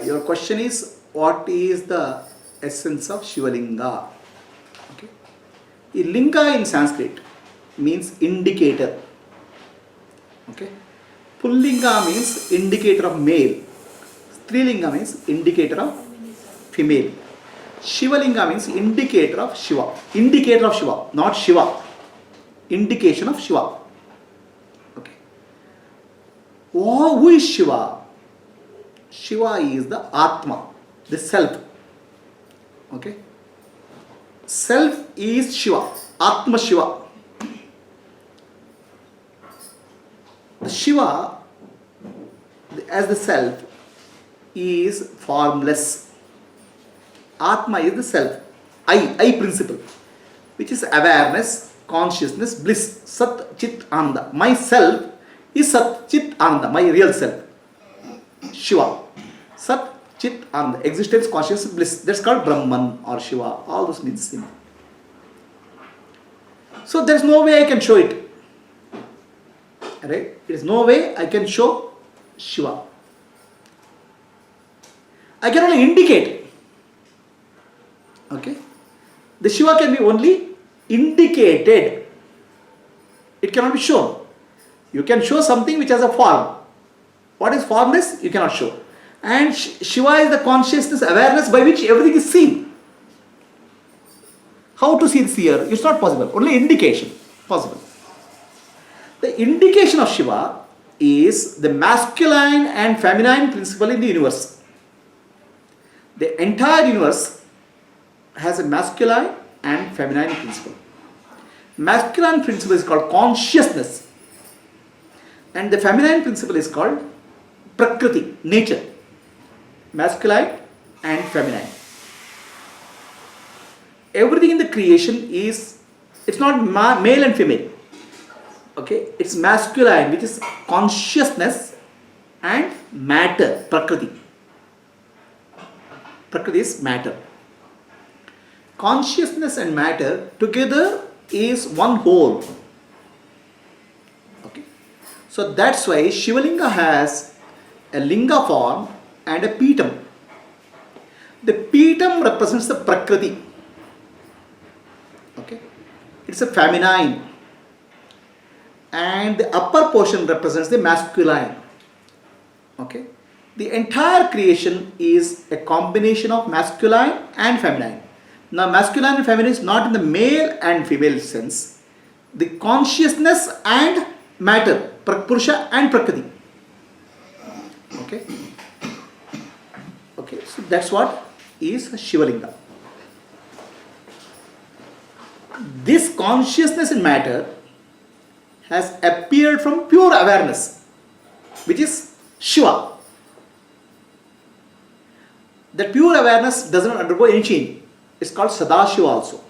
your question is, what is the essence of Shivalinga? Okay. Linga in Sanskrit means indicator. Okay. Pullinga means indicator of male. Strilinga means indicator of female. Shivalinga means indicator of Shiva. Indicator of Shiva, not Shiva. Indication of Shiva. Okay. Oh, who is Shiva? Shiva is the Atma, the self. Okay. Self is Shiva. Atma Shiva. The Shiva, as the self, is formless. Atma is the self. I principle, which is awareness, consciousness, bliss. Sat Chit Ananda. Myself is Sat Chit Ananda, my real self. Shiva. Sat Chit Ananda. Existence, consciousness, bliss. That's called Brahman or Shiva. All those means same. So there is no way I can show it. Right? There is no way I can show Shiva. I can only indicate. Okay? The Shiva can be only indicated. It cannot be shown. You can show something which has a form. What is formless? You cannot show. And Shiva is the consciousness, awareness by which everything is seen. How to see the seer? It's not possible. Only indication possible. The indication of Shiva is the masculine and feminine principle in the universe. The entire universe has a masculine and feminine principle. Masculine principle is called consciousness, and the feminine principle is called Prakriti, nature. Masculine and feminine. Everything in the creation is, it's not male and female. Okay, it's masculine, which is consciousness, and matter, Prakriti. Prakriti is matter. Consciousness and matter together is one whole. Okay, so that's why Shivalinga has a linga form and a pitam. The pitam represents the Prakriti. Okay, it's a feminine, and the upper portion represents the masculine. Okay, the entire creation is a combination of masculine and feminine. Now, masculine and feminine is not in the male and female sense. The consciousness and matter, Purusha and Prakriti. Okay. Okay, so that's what is Shivalinga. This consciousness and matter has appeared from pure awareness, which is Shiva. That pure awareness does not undergo any change. It's called Sadashiva also.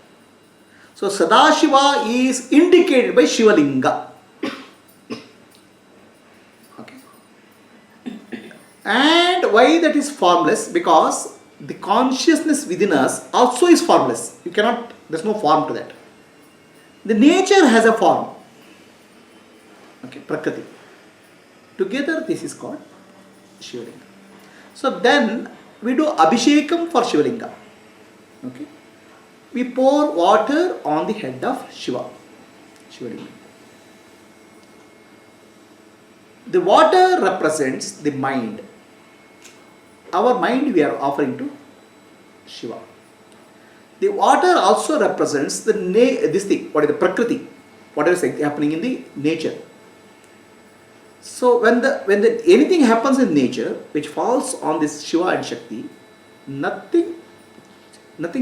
So Sadashiva is indicated by Shivalinga. Okay. And why that is formless? Because the consciousness within us also is formless. You cannot, there's no form to that. The nature has a form. Okay, Prakriti. Together this is called Shivalinga. So then we do Abhishekam for Shivalinga. Okay. We pour water on the head of Shiva. Shivalinga. The water represents the mind. Our mind we are offering to Shiva. The water also represents the this thing, what is the Prakriti, what is happening in the nature. So when anything happens in nature which falls on this Shiva and Shakti, nothing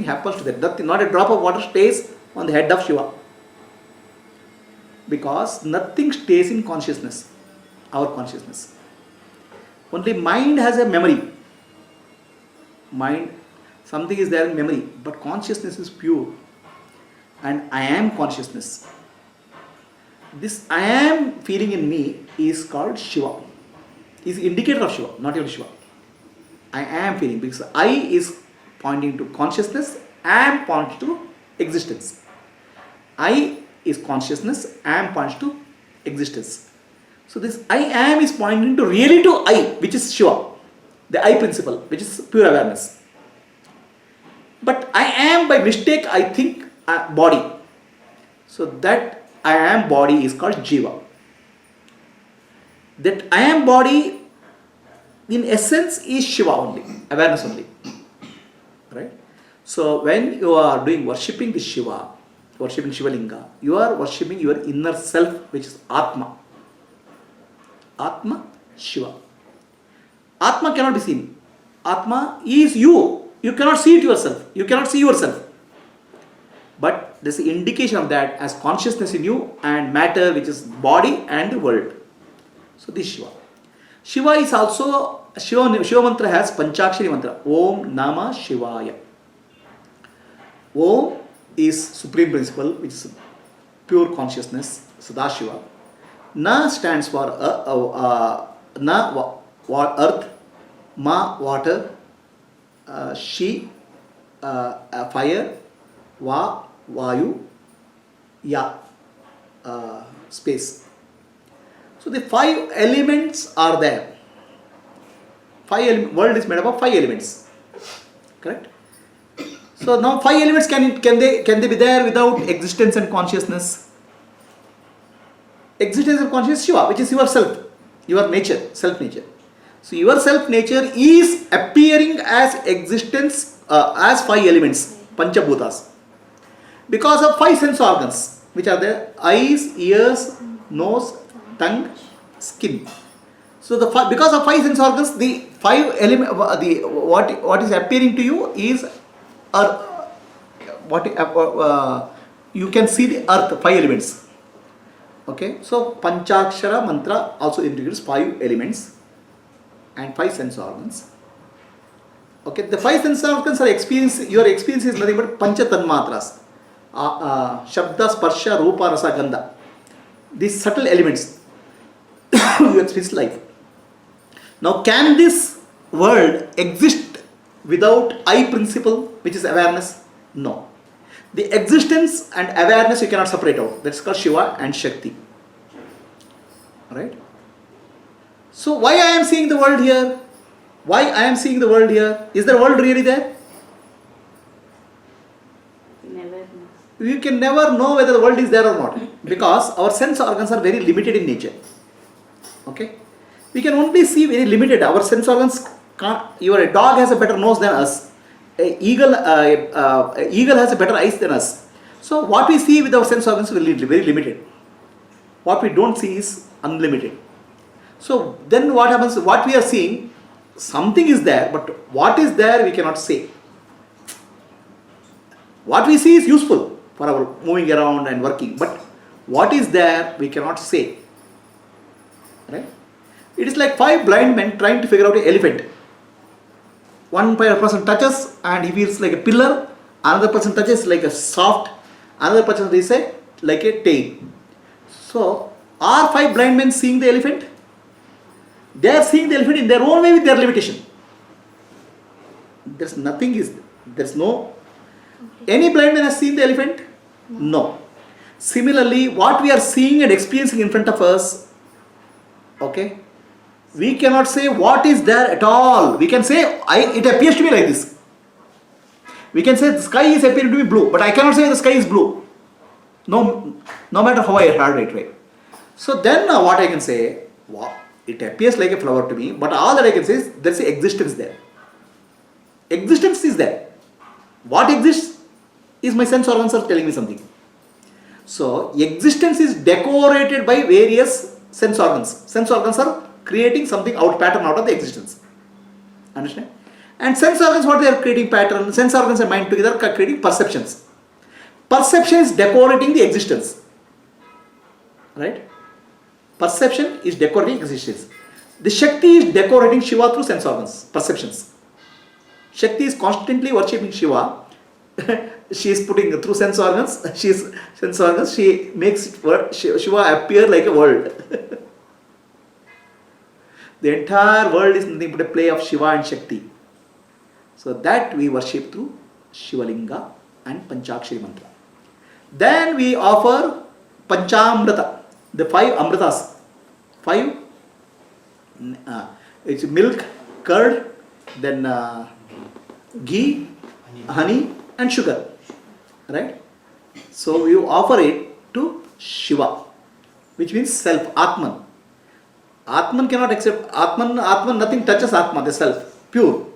happens to that. Nothing, not a drop of water stays on the head of Shiva. Because nothing stays in consciousness, our consciousness. Only mind has a memory. Mind, something is there in memory, but consciousness is pure. And I am consciousness. This I am feeling in me is called Shiva. Is indicator of Shiva, not even Shiva. I am feeling, because I is pointing to consciousness, am points to existence. I is consciousness, am points to existence. So this I am is pointing to really to I, which is Shiva. the I principle, which is pure awareness. But I am by mistake, I think body. So that I am body is called Jiva. That I am body in essence is Shiva only, awareness only. Right? So when you are doing worshipping the Shiva, worshipping Shiva Linga, you are worshipping your inner self, which is Atma. Atma, Shiva. Atma cannot be seen. Atma is you. You cannot see it yourself. You cannot see yourself. But there is an indication of that as consciousness in you and matter, which is body and the world. So this is Shiva. Shiva is also, Shiva mantra has Panchakshari mantra. Om Nama Shivaya. Om is supreme principle, which is pure consciousness, Sadashiva. Na stands for Na, earth, Ma, water, Shi, fire, Va, Vayu, Ya, space. So the 5 elements are there. World is made up of 5 elements. Correct? So now 5 elements can they be there without existence and consciousness? Existence and consciousness, Shiva, which is yourself, your nature, self nature. So your self nature is appearing as existence as 5 elements, Panchabhutas, because of 5 sense organs which are there: eyes, ears, nose, tongue, skin. So because of 5 sense organs, the 5 element, what is appearing to you is you can see the earth, 5 elements. Okay, so Panchakshara mantra also includes 5 elements and 5 sense organs. Okay, the 5 sense organs are your experience is nothing but Pancha Tanmatras. Shabda, Sparsha, Rupa, Rasa, Gandha. These subtle elements you experience life. Now, can this world exist without I principle, which is awareness? No. The existence and awareness you cannot separate out. That's called Shiva and Shakti. Right? So why I am seeing the world here? Why I am seeing the world here? Is the world really there? Never know. You can never know whether the world is there or not, because our sense organs are very limited in nature. Okay? We can only see very limited. Our sense organs can't. Your dog has a better nose than us. An eagle has a better eyes than us. So what we see with our sense organs is very limited. What we don't see is unlimited. So then what happens? What we are seeing, something is there, but what is there we cannot say. What we see is useful for our moving around and working, but what is there we cannot say. Right? It is like 5 blind men trying to figure out an elephant. One person touches and he feels like a pillar, another person touches like a soft, another person they say like a tail. So are 5 blind men seeing the elephant? They are seeing the elephant in their own way with their limitation. There's no. Any blind man has seen the elephant? No. Similarly, what we are seeing and experiencing in front of us, okay, we cannot say what is there at all. We can say, it appears to be like this. We can say the sky is appearing to be blue, but I cannot say the sky is blue. No matter how I heard it, right? So then what I can say, wow, it appears like a flower to me, but all that I can say is there is existence there. Existence is there. What exists is my sense organs are telling me something. So existence is decorated by various sense organs. Sense organs are creating something pattern out of the existence. Understand? And sense organs, what they are creating pattern, sense organs and mind together are creating perceptions. Perception is decorating the existence. Right? Perception is decorating existence. The Shakti is decorating Shiva through sense organs, perceptions. Shakti is constantly worshipping Shiva. She is putting through sense organs. She makes Shiva appear like a world. The entire world is nothing but a play of Shiva and Shakti. So that we worship through Shiva Linga and Panchakshari mantra. Then we offer Panchamrita, the 5 amritas. 5, it's milk, curd, then ghee, honey and sugar, right? So you offer it to Shiva, which means self, Atman. Atman cannot accept, Atman nothing touches Atma, the self, pure.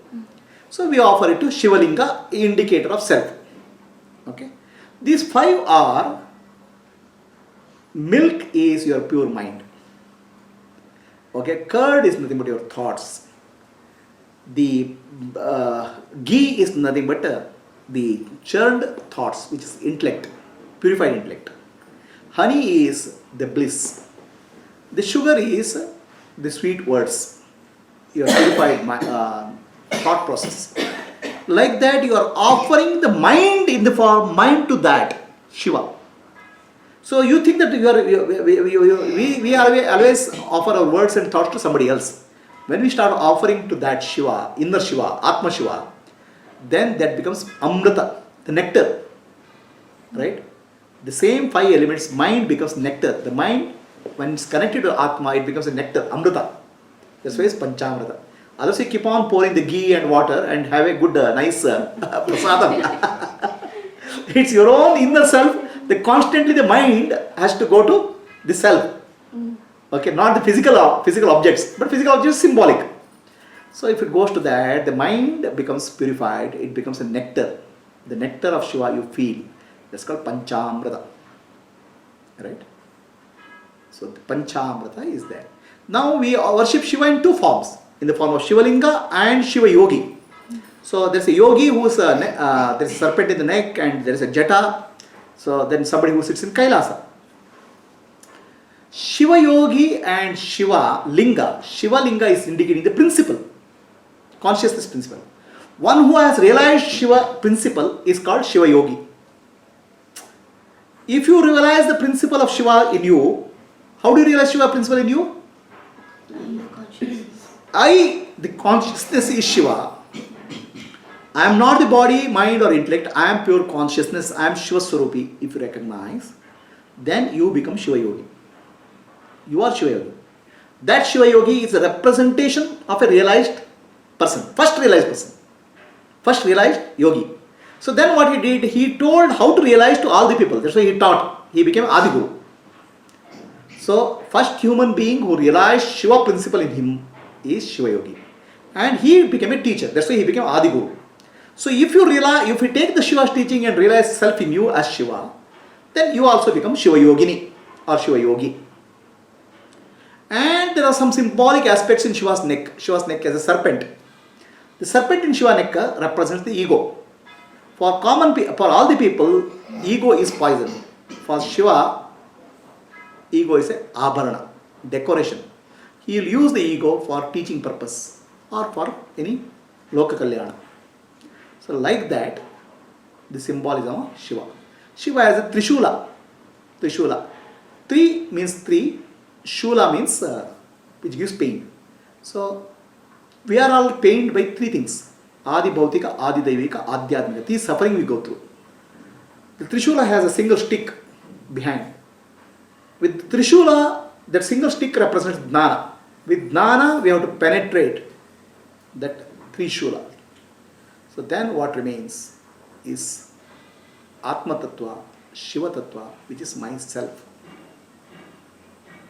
So we offer it to Shiva Linga, indicator of self. Okay. These five are: milk is your pure mind. Okay, curd is nothing but your thoughts. The ghee is nothing but the churned thoughts, which is intellect, purified intellect. Honey is the bliss. The sugar is the sweet words, your purified thought process. Like that, you are offering the mind in the form mind to that Shiva. So you think that we always offer our words and thoughts to somebody else. When we start offering to that Shiva, inner Shiva, Atma Shiva, then that becomes Amrita, the nectar. Right? The same five elements, mind becomes nectar. The mind, when it's connected to Atma, it becomes a nectar, Amrita. That's why it's Panchamrita. Otherwise, you keep on pouring the ghee and water and have a good, nice prasadam. It's your own inner self. Constantly the mind has to go to the self. Okay, not the physical objects, but physical objects symbolic. So if it goes to that, the mind becomes purified. It becomes a nectar. The nectar of Shiva you feel. That's called Panchamrita. Right? So the Panchamrita is there. Now we worship Shiva in two forms. In the form of Shiva Linga and Shiva Yogi. So there's a yogi who's there's a serpent in the neck and there's a jata. So then somebody who sits in Kailasa. Shiva Yogi and Shiva Linga. Shiva Linga is indicating the principle, consciousness principle. One who has realized Shiva principle is called Shiva Yogi. If you realize the principle of Shiva in you, how do you realize Shiva principle in you? The consciousness is Shiva. I am not the body, mind or intellect. I am pure consciousness. I am Shiva Swarupi. If you recognize, then you become Shiva Yogi. You are Shiva Yogi. That Shiva Yogi is a representation of a realized person. First realized yogi. So then what he did, he told how to realize to all the people. That's why he taught. He became Adi Guru. So first human being who realized Shiva principle in him is Shiva Yogi. And he became a teacher. That's why he became Adi Guru. So if you take the Shiva's teaching and realize self in you as Shiva, then you also become Shiva Yogini or Shiva Yogi. And there are some symbolic aspects in Shiva's neck. Shiva's neck as a serpent. The serpent in Shiva's neck represents the ego. For all the people, ego is poison. For Shiva, ego is a abharana, decoration. He will use the ego for teaching purpose or for any loka kalyana. So like that, the symbolism of Shiva. Shiva has a Trishula. Tri means three. Shula means which gives pain. So we are all pained by three things. Adi Bhautika, Adi Daivika, Adhyatmika. These suffering we go through. The Trishula has a single stick behind. With Trishula, that single stick represents Jnana. With Jnana, we have to penetrate that Trishula. So then what remains is Atma Tattva, Shiva Tattva, which is myself.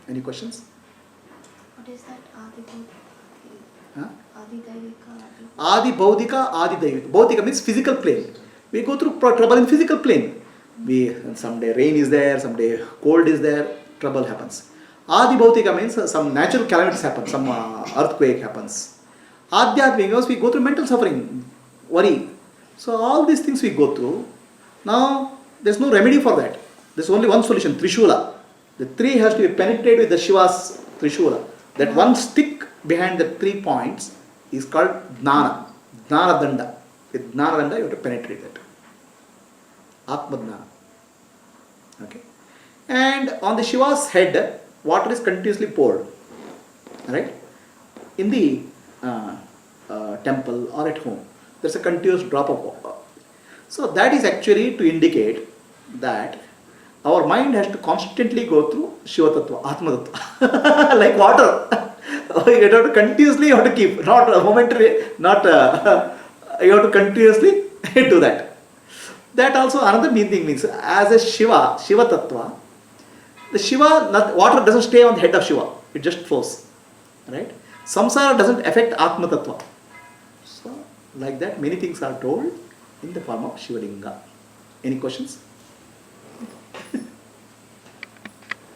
Any questions? What is that Adi Bhaudika? Huh? Adi Daivika? Adi Bhaudika, Adi Daivika. Bhaudika means physical plane. We go through trouble in physical plane. Someday rain is there, someday cold is there, trouble happens. Adi Bhautika means some natural calamities happen, some earthquake happens. Adhyatmika means we go through mental suffering, worry. So all these things we go through. Now there's no remedy for that. There's only one solution, Trishula. The tree has to be penetrated with the Shiva's Trishula. That one stick behind the 3 points is called Jnana. Jnana Danda. With Jnana Danda you have to penetrate that. Atma Jnana. Okay. And on the Shiva's head, water is continuously poured. Right? In the temple or at home, there's a continuous drop of water. So that is actually to indicate that our mind has to constantly go through Shiva Tattva, Atma Tattva, like water. You have to continuously you have to keep, not momentary, not you have to continuously do that. That also another meaning means as a Shiva Tattva, the Shiva, water doesn't stay on the head of Shiva, it just flows. Right? Samsara doesn't affect Atma Tattva. So, like that, many things are told in the form of Shivalinga. Any questions?